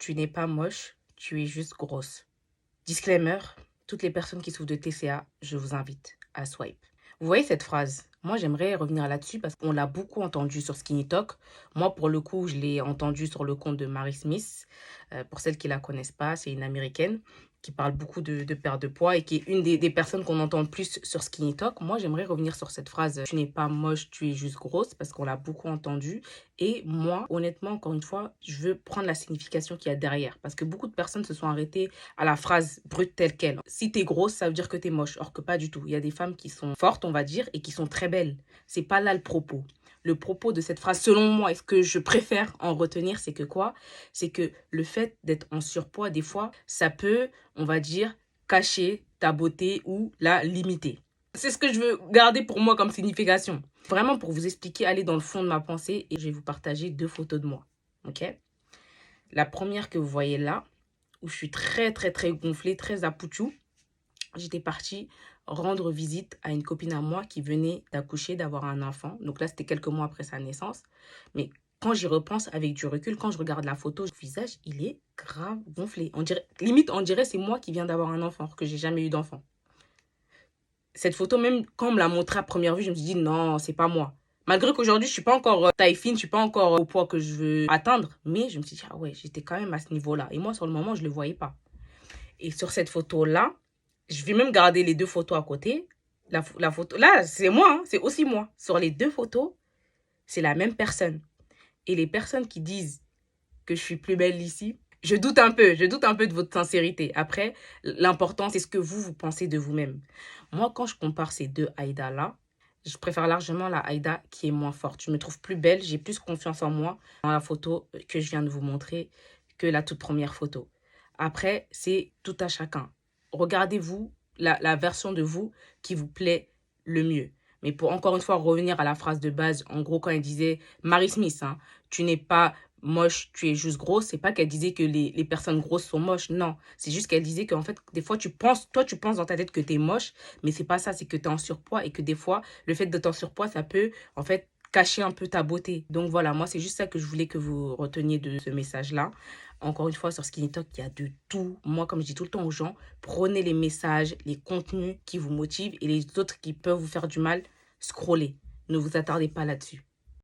tu n'es pas moche, tu es juste grosse. Disclaimer, toutes les personnes qui souffrent de TCA, je vous invite à swipe. Vous voyez cette phrase? Moi, j'aimerais revenir là-dessus parce qu'on l'a beaucoup entendu sur Skinny Talk. Moi, pour le coup, je l'ai entendu sur le compte de Mary Smith. Pour celles qui la connaissent pas, c'est une américaine qui parle beaucoup de perte de poids et qui est une des personnes qu'on entend le plus sur Skinny Talk. Moi, j'aimerais revenir sur cette phrase, tu n'es pas moche, tu es juste grosse, parce qu'on l'a beaucoup entendu. Et moi, honnêtement, encore une fois, je veux prendre la signification qu'il y a derrière. Parce que beaucoup de personnes se sont arrêtées à la phrase brute telle quelle. Si t'es grosse, ça veut dire que t'es moche. Or que pas du tout. Il y a des femmes qui sont fortes, on va dire, et qui sont très belles. C'est pas là le propos. Le propos de cette phrase, selon moi, et ce que je préfère en retenir, c'est que quoi? C'est que le fait d'être en surpoids, des fois, ça peut, on va dire, cacher ta beauté ou la limiter. C'est ce que je veux garder pour moi comme signification. Vraiment, pour vous expliquer, aller dans le fond de ma pensée, et je vais vous partager 2 photos de moi. Ok? La première que vous voyez là, où je suis très, très, très gonflée, très à pouchou. J'étais partie rendre visite à une copine à moi qui venait d'accoucher, d'avoir un enfant. Donc là, c'était quelques mois après sa naissance. Mais quand j'y repense avec du recul, quand je regarde la photo, le visage, il est grave gonflé. On dirait, limite, on dirait c'est moi qui viens d'avoir un enfant, alors que j'ai jamais eu d'enfant. Cette photo, même quand on me l'a montrée à première vue, je me suis dit non, c'est pas moi. Malgré qu'aujourd'hui, je suis pas encore taille fine, je suis pas encore au poids que je veux atteindre, mais je me suis dit, ah ouais, j'étais quand même à ce niveau-là. Et moi, sur le moment, je le voyais pas. Et sur cette photo-là, je vais même garder les 2 photos à côté. La photo, là, c'est moi, hein, c'est aussi moi. Sur les 2 photos, c'est la même personne. Et les personnes qui disent que je suis plus belle ici, je doute un peu de votre sincérité. Après, l'important, c'est ce que vous pensez de vous-même. Moi, quand je compare ces 2 Aïda-là, je préfère largement la Aïda qui est moins forte. Je me trouve plus belle, j'ai plus confiance en moi dans la photo que je viens de vous montrer que la toute première photo. Après, c'est tout à chacun. Regardez-vous la version de vous qui vous plaît le mieux. Mais pour encore une fois revenir à la phrase de base, en gros, quand elle disait Mary Smith, hein, tu n'es pas moche, tu es juste grosse, c'est pas qu'elle disait que les personnes grosses sont moches, non. C'est juste qu'elle disait qu'en fait, des fois, tu penses dans ta tête que tu es moche, mais c'est pas ça, c'est que tu es en surpoids et que des fois, le fait d'être en surpoids, ça peut, en fait, cacher un peu ta beauté. Donc voilà, moi, c'est juste ça que je voulais que vous reteniez de ce message-là. Encore une fois, sur Skinny Talk, il y a de tout. Moi, comme je dis tout le temps aux gens, prenez les messages, les contenus qui vous motivent et les autres qui peuvent vous faire du mal, scrollez. Ne vous attardez pas là-dessus.